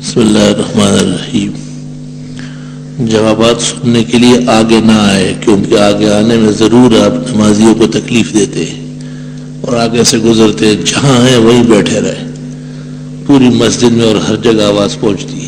بسم اللہ الرحمن الرحیم. جوابات سننے کے لیے آگے نہ آئے، کیونکہ آگے آنے میں ضرور آپ نمازیوں کو تکلیف دیتے ہیں اور آگے سے گزرتے جہاں ہیں وہیں بیٹھے رہے. پوری مسجد میں اور ہر جگہ آواز پہنچتی ہے.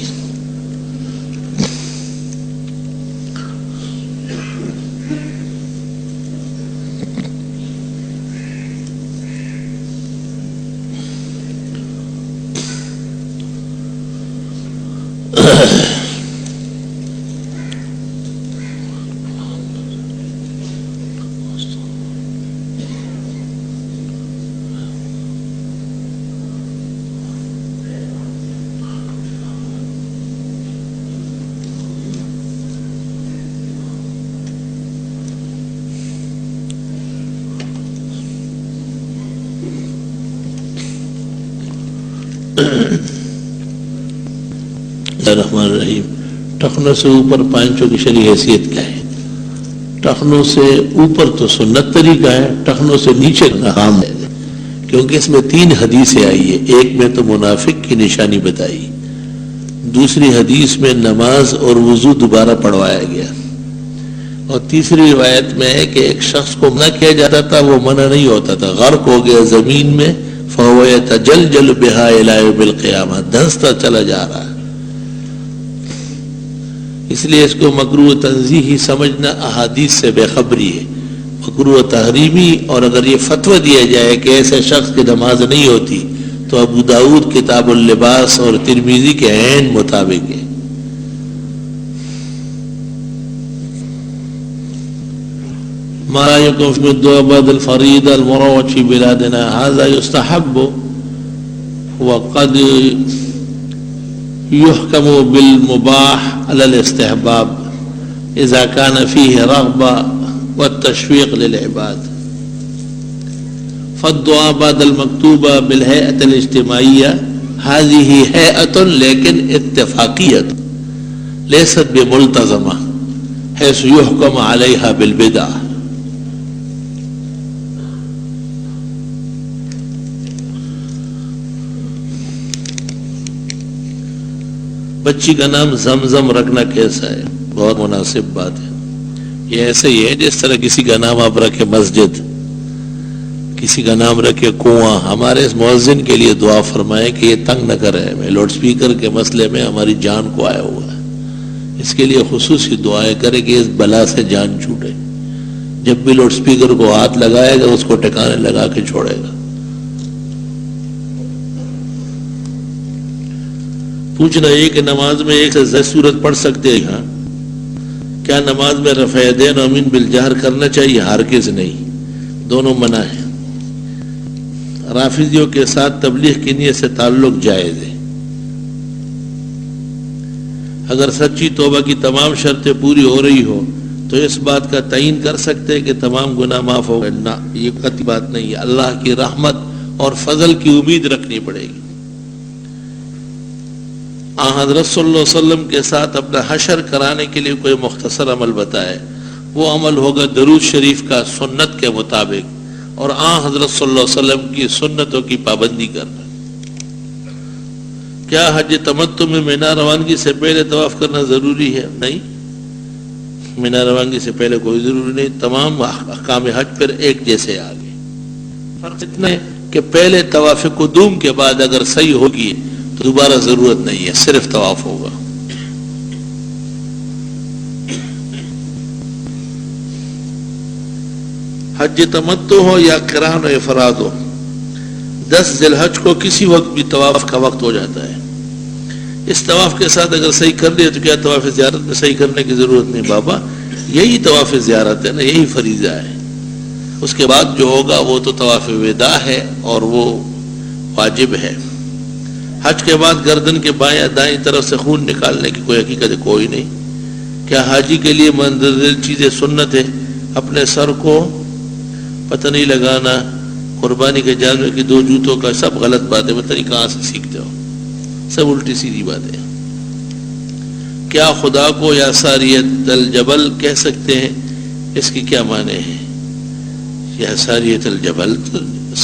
الرحمن الرحیم. ٹخنوں سے اوپر پانچوں کی شرعی حیثیت کیا ہے؟ ٹخنوں سے اوپر تو سنت طریقہ ہے، ٹخنوں سے نیچے حرام ہے، کیونکہ اس میں 3 حدیثیں آئی ہے. ایک میں تو منافق کی نشانی بتائی، دوسری حدیث میں نماز اور وضو دوبارہ پڑھوایا گیا، اور تیسری روایت میں ہے کہ ایک شخص کو منع کیا جاتا تھا، وہ منع نہیں ہوتا تھا، غرق ہو گیا زمین میں، فَهُوَ يَتَجَلْجَلُ بِهَا إِلَىٰ يَوْمِ الْقِيَامَةِ، دھنستا چلا جا رہا ہے. اس لیے اس کو مکروہ تنزیہی سمجھنا احادیث سے بے خبری ہے. مکروہ تحریمی، اور اگر یہ فتویٰ دیا جائے کہ ایسے شخص کی نماز نہیں ہوتی تو ابو داؤد کتاب اللباس اور ترمذی کے عین مطابق ہے. ما رأيكم في الدعاء بعد الفريضة المروج في بلادنا؟ هذا يستحب وقد يحكم بالمباح على الاستحباب إذا كان فيه رغبة والتشويق للعباد. فالدعاء بعد المكتوبة بالهيئة الاجتماعية هذه هيئة لكن اتفاقية ليست بملتزمة حيث يحكم عليها بالبدعة. بچی کا نام زمزم رکھنا کیسا ہے؟ بہت مناسب بات ہے. یہ ایسے ہی ہے جس طرح کسی کا نام آپ رکھے مسجد، کسی کا نام رکھے کنواں. ہمارے اس مؤذن کے لیے دعا فرمائے کہ یہ تنگ نہ کرے ہمیں، لاؤڈ سپیکر کے مسئلے میں ہماری جان کو آیا ہوا ہے، اس کے لیے خصوصی دعائیں کرے کہ اس بلا سے جان چھوٹے. جب بھی لاؤڈ سپیکر کو ہاتھ لگائے گا اس کو ٹھکانے لگا کے چھوڑے گا. پوچھنا یہ کہ نماز میں ایک سے زیادہ سورت پڑھ سکتے ہیں؟ ہاں. کیا نماز میں رفع یدین و امین بالجہر کرنا چاہیے؟ ہرگز نہیں، دونوں منع ہیں. رافضیوں کے ساتھ تبلیغ کی نیت سے تعلق جائز ہے. اگر سچی توبہ کی تمام شرطیں پوری ہو رہی ہو تو اس بات کا تعین کر سکتے ہیں کہ تمام گناہ معاف ہو گئے؟ نہ، یہ قطعی بات نہیں ہے. اللہ کی رحمت اور فضل کی امید رکھنی پڑے گی. حضرت صلی اللہ علیہ وسلم کے ساتھ اپنا حشر کرانے کے لیے کوئی مختصر عمل بتائے، وہ عمل ہوگا درود شریف کا سنت کے مطابق، اور حضرت صلی اللہ علیہ وسلم کی سنتوں کی پابندی کرنا. کیا حج تمتع میں مینا روانگی سے پہلے طواف کرنا ضروری ہے؟ نہیں، مینا روانگی سے پہلے کوئی ضروری نہیں. تمام احکام حج پر ایک جیسے آ گئے. فرق اتنا ہے کہ پہلے طواف قدوم کے بعد اگر صحیح ہوگی تو دوبارہ ضرورت نہیں ہے، صرف طواف ہوگا. حج تمتع ہو یا قران و افراد ہو، 10 ذی الحج کو کسی وقت بھی طواف کا وقت ہو جاتا ہے. اس طواف کے ساتھ اگر صحیح کر لیا تو کیا طواف زیارت میں صحیح کرنے کی ضرورت نہیں؟ بابا یہی طواف زیارت ہے نا، یہی فریضہ ہے. اس کے بعد جو ہوگا وہ تو طواف وداع ہے اور وہ واجب ہے. حج کے بعد گردن کے بائیں یا دائیں طرف سے خون نکالنے کی کوئی حقیقت کوئی نہیں. کیا حاجی کے لیے مندرجہ چیزیں سنت ہے؟ اپنے سر کو پتہ نہیں لگانا، قربانی کے جانور کی 2 جوتوں کا، سب غلط بات ہے. پتہ نہیں کہاں سے سیکھتے ہو، سب الٹی سیدھی بات ہے. کیا خدا کو یا ساریت الجبل کہہ سکتے ہیں؟ اس کی کیا معنی ہے؟ یا ساریت الجبل،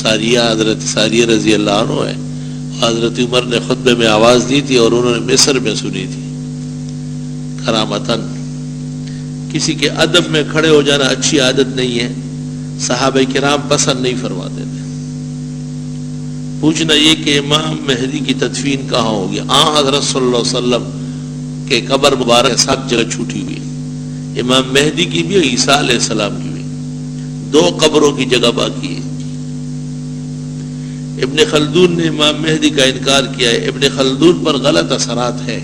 ساریہ حضرت ساریہ رضی اللہ عنہ ہے، حضرت عمر نے خطبے میں آواز دی تھی اور انہوں نے مصر میں سنی تھی کرامتن. کسی کے ادب میں کھڑے ہو جانا اچھی عادت نہیں ہے، صحابہ کرام پسند نہیں فرماتے تھے. پوچھنا یہ کہ امام مہدی کی تدفین کہاں ہوگی؟ حضرت صلی اللہ علیہ وسلم کے قبر مبارک کے ساتھ جگہ چھوٹی ہوئی، امام مہدی کی بھی اور عیسیٰ علیہ السلام کی بھی، 2 قبروں کی جگہ باقی ہے. ابن خلدون نے امام مہدی کا انکار کیا ہے. ابن خلدون پر غلط اثرات ہیں.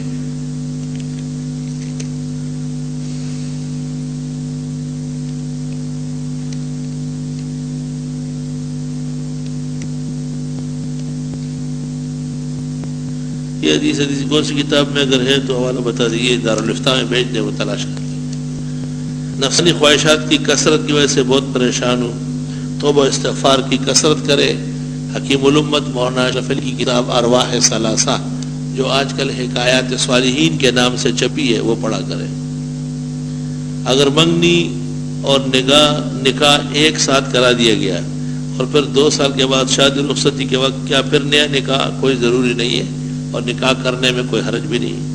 یہ حدیث کون سی کتاب میں اگر ہے تو حوالہ بتا دیجیے، دارالفتاء میں بھیج دیں، وہ تلاش کر لیں. نفسانی خواہشات کی کثرت کی وجہ سے بہت پریشان ہوں، توبہ استغفار کی کثرت کرے. حکیم الامت مولانا اشرف علی کی کتاب ارواح ثلاثہ جو آج کل حکایات صالحین کے نام سے چھپی ہے وہ پڑھا کرے. اگر منگنی اور نکاح ایک ساتھ کرا دیا گیا اور پھر 2 سال کے بعد شادی رخصتی کے وقت کیا پھر نیا نکاح کوئی ضروری نہیں ہے اور نکاح کرنے میں کوئی حرج بھی نہیں؟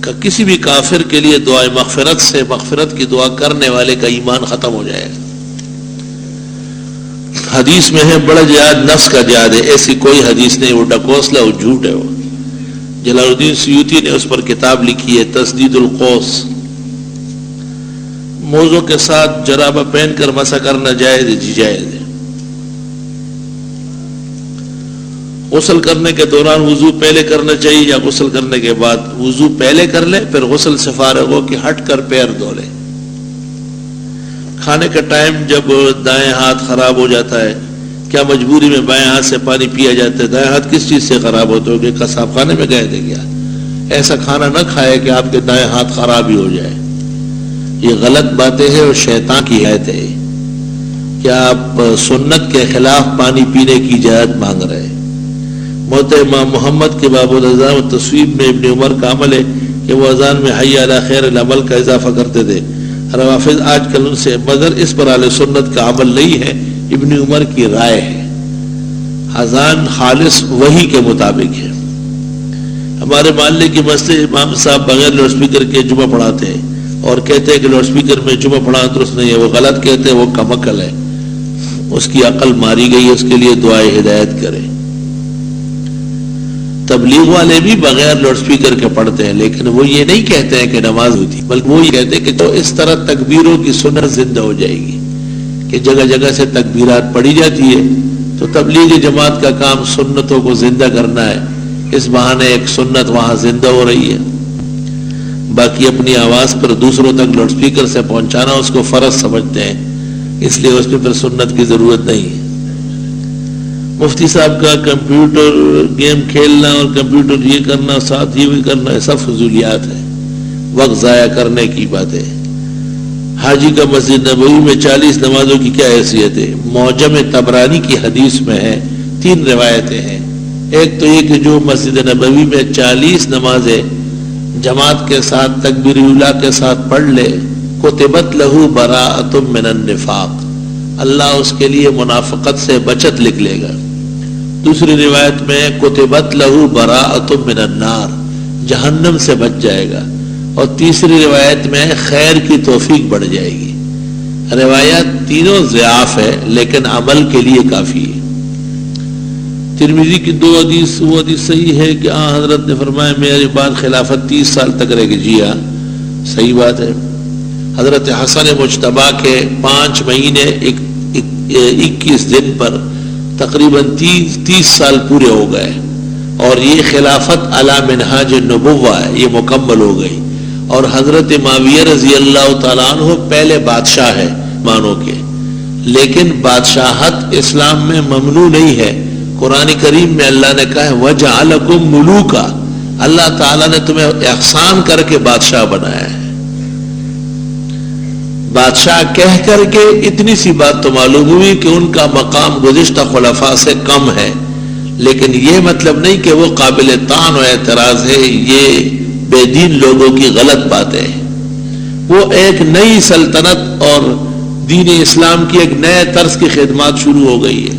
کہ کسی بھی کافر کے لیے دعائے مغفرت سے مغفرت کی دعا کرنے والے کا ایمان ختم ہو جائے گا. حدیث میں ہے بڑا جہاد نفس کا جہاد ہے، ایسی کوئی حدیث نہیں، وہ ڈکوسلا، وہ جھوٹ ہے. وہ جلال الدین سیوطی نے اس پر کتاب لکھی ہے تسدید القوس. موزوں کے ساتھ جرابہ پہن کر مسح کرنا جائز ہے؟ جی جائز ہے. غسل کرنے کے دوران وضو پہلے کرنا چاہیے یا غسل کرنے کے بعد؟ وضو پہلے کر لے پھر غسل سے فارغ ہو کہ ہٹ کر پیر دھو لے. کھانے کا ٹائم جب دائیں ہاتھ خراب ہو جاتا ہے کیا مجبوری میں بائیں ہاتھ سے پانی پیا جاتا ہے؟ دائیں ہاتھ کس چیز سے خراب ہوتے ہو کہ قصاب خانے میں گئے تھے کیا؟ ایسا کھانا نہ کھائے کہ آپ کے دائیں ہاتھ خراب ہی ہو جائے. یہ غلط باتیں ہیں اور شیطان کی ہدایت ہے. کیا آپ سنت کے خلاف پانی پینے کی اجازت مانگ رہے ہیں؟ موت امام محمد کے باب الاذان و تصویب میں ابن عمر کا عمل ہے کہ وہ اذان میں حی علی خیر العمل کا اضافہ کرتے تھے. روافض آج کل ان سے، مگر اس پر اہل سنت کا عمل نہیں ہے، ابن عمر کی رائے ہے. اذان خالص وحی کے مطابق ہے. ہمارے محلے کی مسجد امام صاحب بغیر لاؤڈ اسپیکر کے جمعہ پڑھاتے ہیں اور کہتے ہیں کہ لاؤڈ اسپیکر میں جمعہ پڑھانا درست نہیں ہے. وہ غلط کہتے ہیں، وہ کم عقل ہے، اس کی عقل ماری گئی ہے، اس کے لیے دعائے ہدایت کرے. تبلیغ والے بھی بغیر لاؤڈ اسپیکر کے پڑھتے ہیں لیکن وہ یہ نہیں کہتے ہیں کہ نماز ہوئی تھی، بلکہ وہ یہ کہتے ہیں کہ تو اس طرح تکبیروں کی سنت زندہ ہو جائے گی کہ جگہ جگہ سے تکبیرات پڑھی جاتی ہے. تو تبلیغ جماعت کا کام سنتوں کو زندہ کرنا ہے، اس بہانے ایک سنت وہاں زندہ ہو رہی ہے. باقی اپنی آواز پر دوسروں تک لاؤڈ اسپیکر سے پہنچانا اس کو فرض سمجھتے ہیں، اس لیے اس میں پھر سنت کی ضرورت نہیں ہے. مفتی صاحب کا کمپیوٹر گیم کھیلنا اور کمپیوٹر یہ کرنا ساتھ یہ بھی کرنا، سب فضولیات ہے، وقت ضائع کرنے کی باتیں. حاجی کا مسجد نبوی میں 40 نمازوں کی کیا حیثیت ہے؟ معجم طبرانی کی حدیث میں ہے، 3 روایتیں ہیں. ایک تو یہ کہ جو مسجد نبوی میں 40 نمازیں جماعت کے ساتھ تکبیر اولیٰ کے ساتھ پڑھ لے، کتبت لہو براءۃ من النفاق، اللہ اس کے لیے منافقت سے بچت لکھ لے گا. دوسری روایت میں کتبت لہو براءۃ من النار، جہنم سے بچ جائے گا. اور تیسری روایت میں خیر کی توفیق بڑھ جائے گی. روایات تینوں ضعاف ہے لیکن عمل کے لیے کافی ہے. ترمذی کی 2 حدیث، وہ حدیث صحیح ہے کہ حضرت نے فرمایا میری بعد خلافت 30 سال تک رہے گی. جی ہاں صحیح بات ہے. حضرت حسن مجتبی کے 5 مہینے 21 دن پر تقریباً 30 سال پورے ہو گئے اور یہ خلافت علی منہاج النبوہ ہے، یہ مکمل ہو گئی. اور حضرت معاویہ رضی اللہ تعالیٰ عنہ پہلے بادشاہ ہے مانو کے، لیکن بادشاہت اسلام میں ممنوع نہیں ہے. قرآن کریم میں اللہ نے کہا ہے وَجَعَلَكُمْ مُلُوكًا، اللہ تعالیٰ نے تمہیں احسان کر کے بادشاہ بنایا ہے. بادشاہ کہہ کر کے اتنی سی بات تو معلوم ہوئی کہ ان کا مقام گزشتہ خلفاء سے کم ہے، لیکن یہ مطلب نہیں کہ وہ قابل طعن و اعتراض ہے. یہ بے دین لوگوں کی غلط بات ہے. وہ ایک نئی سلطنت اور دین اسلام کی ایک نئے طرز کی خدمات شروع ہو گئی ہے.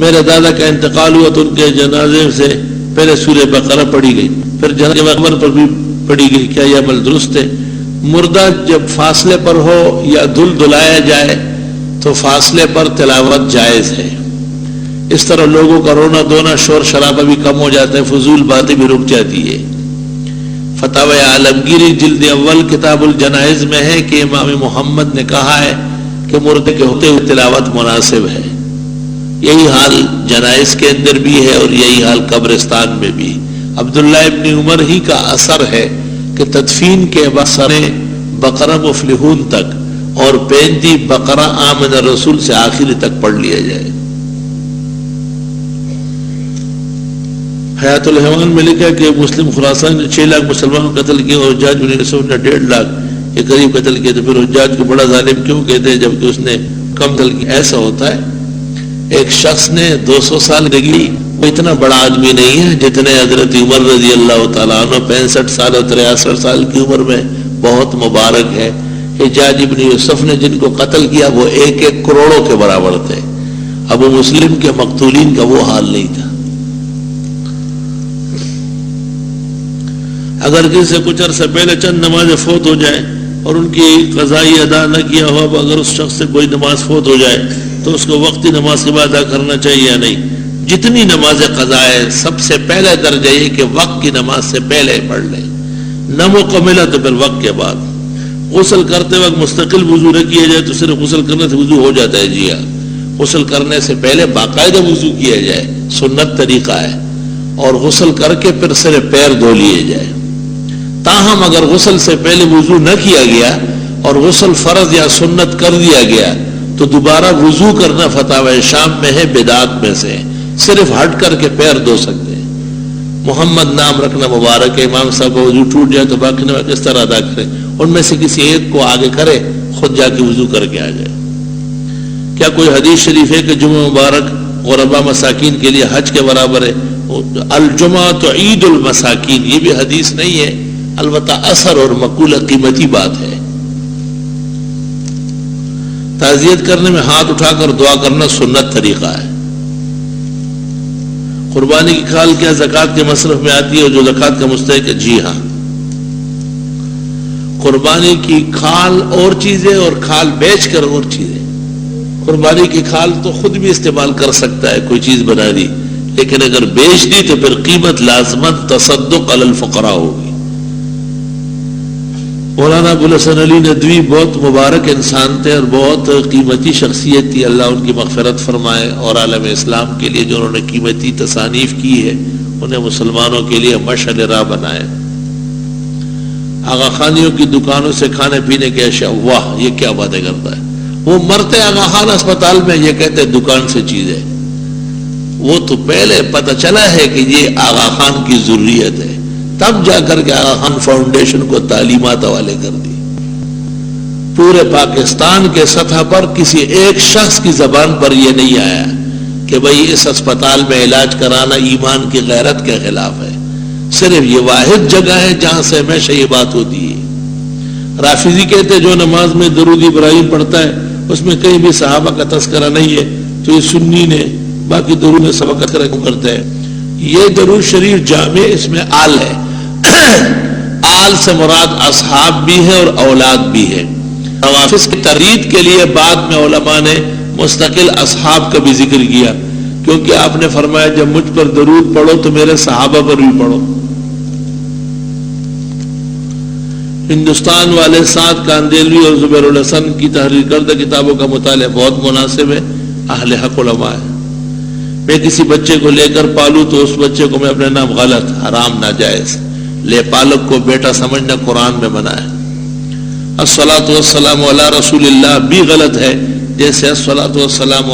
میرے دادا کا انتقال ہوا تو ان کے جنازے سے پہلے سورہ بقرہ پڑھی گئی، پھر جنازے اکبر پر بھی پڑھی گئی، کیا یہ عمل درست ہے؟ مردہ جب فاصلے پر ہو یا دھلایا جائے تو فاصلے پر تلاوت جائز ہے، اس طرح لوگوں کا رونا دھونا شور شرابہ بھی کم ہو جاتا ہے، فضول باتیں بھی رک جاتی ہے۔ فتاوی عالمگیری جلد اول کتاب الجنائز میں ہے کہ امام محمد نے کہا ہے کہ مردے کے ہوتے ہوئے تلاوت مناسب ہے۔ یہی حال جنائز کے اندر بھی ہے اور یہی حال قبرستان میں بھی۔ عبداللہ ابن عمر ہی کا اثر ہے کہ تدفین کے بعد بقرہ مفلحون تک اور 35 بقرہ آمن رسول سے آخری تک پڑھ لیا جائے۔ حیات الحیوان میں لکھا کہ مسلم خراسان نے 6 لاکھ مسلمانوں کو قتل کیا اور حجاج بن یوسف نے 1.5 لاکھ کے قریب قتل کیا، تو پھر حجاج کو بڑا ظالم کیوں کہتے ہیں جبکہ اس نے کم قتل کیا؟ ایسا ہوتا ہے، ایک شخص نے 200 سال زندگی، وہ اتنا بڑا آدمی نہیں ہے جتنے حضرت عمر رضی اللہ تعالیٰ عنہ 65 سال اور 63 سال کی عمر میں بہت مبارک ہے۔ حجاج بن یوسف نے جن کو قتل کیا وہ 1 کروڑوں کے برابر تھے، ابو مسلم کے مقتولین کا وہ حال نہیں تھا۔ اگر کسی سے کچھ عرصہ پہلے چند نمازیں فوت ہو جائیں اور ان کی قضائی ادا نہ کیا ہو، اب اگر اس شخص سے کوئی نماز فوت ہو جائے تو اس کو وقتی نماز کے بعد ادا کرنا چاہیے یا نہیں؟ جتنی نمازیں قضا ہے سب سے پہلے درجہ یہ کہ وقت کی نماز سے پہلے پڑھ لیں، نہ مکمل تو پھر وقت کے بعد۔ غسل کرتے وقت مستقل وضو نہ کیا جائے تو صرف غسل کرنے سے وضو ہو جاتا ہے؟ جی ہاں، غسل کرنے سے پہلے باقاعدہ وضو کیا جائے، سنت طریقہ ہے، اور غسل کر کے پھر صرف پیر دھو لیے جائے۔ تاہم اگر غسل سے پہلے وضو نہ کیا گیا اور غسل فرض یا سنت کر دیا گیا تو دوبارہ وضو کرنا فتاوی شام میں ہے بدعات میں سے، صرف ہٹ کر کے پیر دھو سکتے ہیں۔ محمد نام رکھنا مبارک ہے، امام صاحب کا وضو ٹوٹ جائے تو باقی نماز کس طرح ادا کرے؟ ان میں سے کسی ایک کو آگے کرے، خود جا کے وضو کر کے آ جائے۔ کیا کوئی حدیث شریف ہے کہ جمعہ مبارک غربا مساکین کے لیے حج کے برابر ہے؟ الجمعہ تو عید المساکین، یہ بھی حدیث نہیں ہے، البتہ اثر اور مقولہ قیمتی بات ہے۔ تعزیت کرنے میں ہاتھ اٹھا کر دعا کرنا سنت طریقہ ہے۔ قربانی کی کھال کیا زکوٰۃ کے مصرف میں آتی ہے اور جو زکوٰۃ کا مستحق ہے؟ جی ہاں، قربانی کی کھال اور چیزیں اور کھال بیچ کر اور چیزیں۔ قربانی کی کھال تو خود بھی استعمال کر سکتا ہے، کوئی چیز بنا دی، لیکن اگر بیچ دی تو پھر قیمت لازماً تصدق علی الفقراء ہوگی۔ مولانا ابو الحسن علی ندوی بہت مبارک انسان تھے اور بہت قیمتی شخصیت تھی، اللہ ان کی مغفرت فرمائے، اور عالم اسلام کے لیے جو انہوں نے قیمتی تصانیف کی ہے انہیں مسلمانوں کے لیے مشعل راہ بنائے۔ آغا خانیوں کی دکانوں سے کھانے پینے کے اشیاء، واہ یہ کیا باتیں کرتا ہے! وہ مرتے آغا خان اسپتال میں یہ کہتے دکان سے چیز ہے، وہ تو پہلے پتہ چلا ہے کہ یہ آغا خان کی ضروریت ہے، تب جا کر کے آغا خان فاؤنڈیشن کو تعلیمات حوالے کر دی۔ پورے پاکستان کے سطح پر کسی ایک شخص کی زبان پر یہ نہیں آیا کہ بھئی اس اسپتال میں علاج کرانا ایمان کی غیرت کے خلاف ہے، صرف یہ واحد جگہ ہے جہاں سے ہمیشہ یہ بات ہوتی ہے۔ رافضی کہتے جو نماز میں درود ابراہیم پڑھتا ہے اس میں کہیں بھی صحابہ کا تذکرہ نہیں ہے، تو یہ سنی نے باقی درود میں سبقت کرتے ہیں۔ یہ درود شریف جامع، اس میں آل ہے، آل سے مراد اصحاب بھی ہے اور اولاد بھی ہے۔ نوافذ کی تردید کے لیے بعد میں علماء نے مستقل اصحاب کا بھی ذکر کیا، کیونکہ آپ نے فرمایا جب مجھ پر درود پڑھو تو میرے صحابہ پر بھی پڑھو۔ ہندوستان والے سعد کاندیلوی اور زبیر الحسن کی تحریر کردہ کتابوں کا مطالعہ بہت مناسب ہے، اہل حق علماء ہے۔ میں کسی بچے کو لے کر پالوں تو اس بچے کو میں اپنے نام غلط، حرام، ناجائز، لے پالک کو بیٹا سمجھنا قرآن میں منع ہے۔ الصلاۃ والسلام علی رسول اللہ بھی غلط ہے، جیسے الصلاۃ والسلام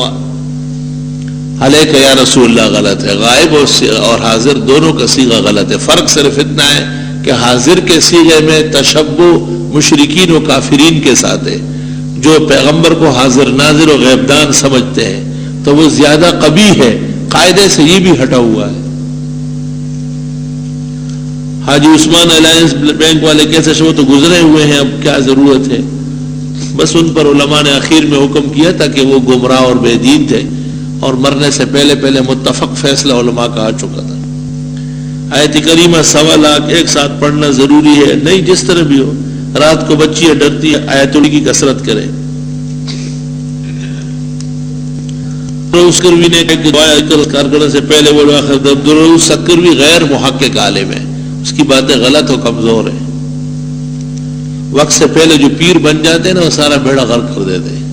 علیک یا رسول اللہ غلط ہے۔ غائب اور حاضر دونوں کا صیغہ غلط ہے، فرق صرف اتنا ہے کہ حاضر کے صیغے میں تشبہ مشرکین و کافرین کے ساتھ ہے، جو پیغمبر کو حاضر ناظر و غیب دان سمجھتے ہیں تو وہ زیادہ قبیح ہے، قاعدے سے یہ بھی ہٹا ہوا ہے۔ حاجی عثمان الائنس بینک والے کیسے شو تو گزرے ہوئے ہیں، اب کیا ضرورت ہے؟ بس ان پر علماء نے آخر میں حکم کیا تھا کہ وہ گمراہ اور بے دین تھے، اور مرنے سے پہلے پہلے متفق فیصلہ علماء کا آ چکا تھا. آیت کریمہ 1.25 لاکھ ایک ساتھ پڑھنا ضروری ہے نہیں، جس طرح بھی ہو. رات کو بچی ہے ڈرتی ہے، آیت کی کثرت کرے. اس کروی نے کارکردہ سے پہلے بولو آخر سکروی غیر محقق عالم ہے، اس کی باتیں غلط و کمزور ہیں. وقت سے پہلے جو پیر بن جاتے ہیں نا وہ سارا بیڑا غرق کر دیتے ہیں.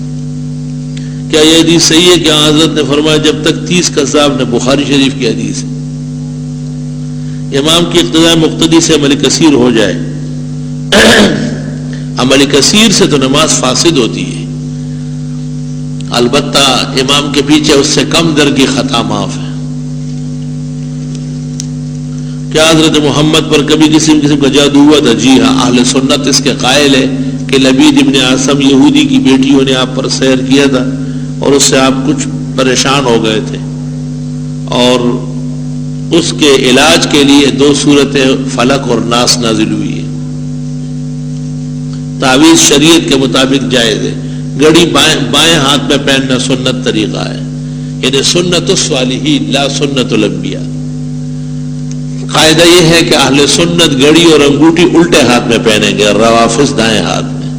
کیا یہ حدیث صحیح ہے کہ حضرت نے فرمایا جب تک 30 قذاب نے، بخاری شریف کی حدیث ہے، امام کی اقتداء مقتدی سے عمل کثیر ہو جائے. عمل کثیر سے تو نماز فاسد ہوتی ہے، البتہ امام کے پیچھے اس سے کم درجے خطا معاف ہے. کیا حضرت محمد پر کبھی کسی قسم کا جادو ہوا تھا؟ جی ہاں، اہل سنت اس کے قائل ہے کہ لبید ابن عاصم یہودی کی بیٹیوں نے آپ پر سحر کیا تھا اور اس سے آپ کچھ پریشان ہو گئے تھے، اور اس کے علاج کے لیے 2 سورتیں فلق اور ناس نازل ہوئی ہے. تعویذ شریعت کے مطابق جائز ہے. گھڑی بائیں ہاتھ میں پہننا سنت طریقہ ہے، یعنی سنت الصالحین لا سنت الانبیاء. قاعدہ یہ ہے کہ اہل سنت گھڑی اور انگوٹھی الٹے ہاتھ میں پہنیں گے، روافض دائیں ہاتھ میں.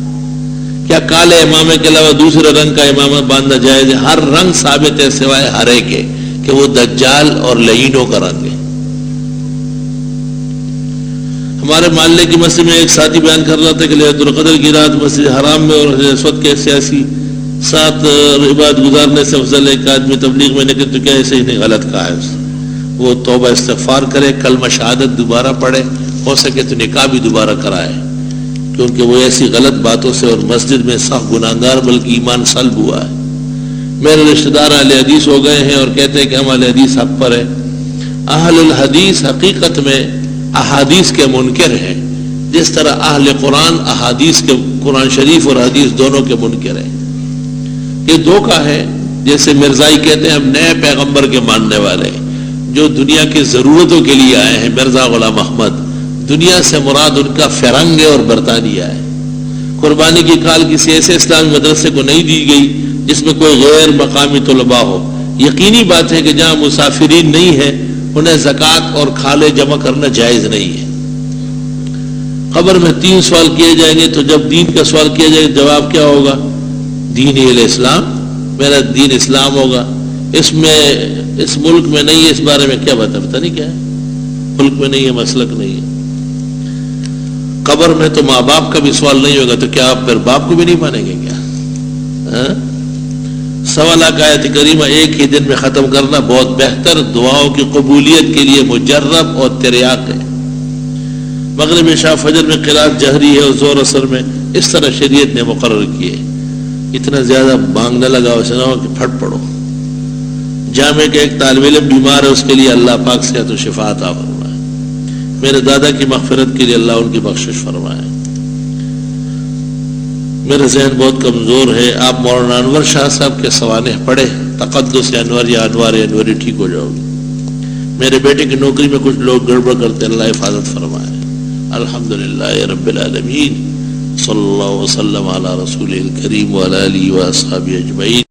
کیا کالے امامے کے علاوہ دوسرے رنگ کا امامہ باندھنا جائز ہے؟ ہر رنگ ثابت ہے سوائے ہرے کے کہ وہ دجال اور لعینوں کا رنگ ہے. ہمارے محلے کی مسجد میں ایک ساتھی بیان کر رہا تھا کہ لیلۃ القدر کی رات مسجد حرام میں اور اسود کے سیاسی ساتھ عبادت گزارنے سے افضل ایک آدمی تبلیغ میں نکلے، تو کیا ایسے ہی نہیں غلط کہا ہے؟ وہ توبہ استغفار کرے، کلمہ شہادت دوبارہ پڑھے، ہو سکے تو نکاح بھی دوبارہ کرائے، کیونکہ وہ ایسی غلط باتوں سے اور مسجد میں سخت گناہگار بلکہ ایمان سلب ہوا ہے. میرے رشتہ دار اہل حدیث ہو گئے ہیں اور کہتے ہیں کہ ہم اہل حدیث حق پر ہے. اہل الحدیث حقیقت میں احادیث کے منکر ہیں، جس طرح اہل قرآن احادیث کے، قرآن شریف اور حدیث دونوں کے منکر ہیں. یہ دھوکہ ہے. جیسے مرزائی کہتے ہیں ہم نئے پیغمبر کے ماننے والے ہیں جو دنیا کی ضرورتوں کے لیے آئے ہیں. مرزا غلام احمد، دنیا سے مراد ان کا فرنگ ہے اور برطانیہ ہے. قربانی کی کال کسی ایسے اسلامی مدرسے کو نہیں دی گئی جس میں کوئی غیر مقامی طلباء ہو. یقینی بات ہے کہ جہاں مسافرین نہیں ہیں انہیں زکوٰۃ اور کھالے جمع کرنا جائز نہیں ہے. قبر میں 3 سوال کیے جائیں گے، تو جب دین کا سوال کیا جائے گا جواب کیا ہوگا؟ دین الاسلام، میرا دین اسلام ہوگا. اس میں اس ملک میں نہیں ہے، اس بارے میں کیا پتہ نہیں کیا ہے، ملک میں نہیں ہے، مسلک نہیں ہے. قبر میں تو ماں باپ کا بھی سوال نہیں ہوگا، تو کیا آپ پھر باپ کو بھی نہیں مانیں گے کیا؟ 1.25 لاکھ آیت کریمہ ایک ہی دن میں ختم کرنا بہت بہتر، دعاؤں کی قبولیت کے لیے مجرب اور تریاق ہے. مغرب عشاء فجر میں قرات جہری ہے اور زور اثر میں اس طرح شریعت نے مقرر کیے. اتنا زیادہ مانگنے لگا اسے نہ ہو کہ پھٹ پڑو. جامع کے ایک طالب علم بیمار ہے، اس کے لیے اللہ پاک صحت و شفا عطا فرمائے. میرے دادا کی مغفرت کے لیے اللہ ان کی بخشش فرمائے. میرا ذہن بہت کمزور ہے، آپ مولانا انور شاہ صاحب کے سوانح پڑھے، تقدس انور یا انوار انوری ٹھیک ہو جاؤ گے. میرے بیٹے کی نوکری میں کچھ لوگ گڑبڑ کرتے، اللہ حفاظت فرمائے. الحمدللہ رب العالمین، صلی اللہ وسلم علی رسول الکریم وعلی آلہ واصحابہ اجمعین.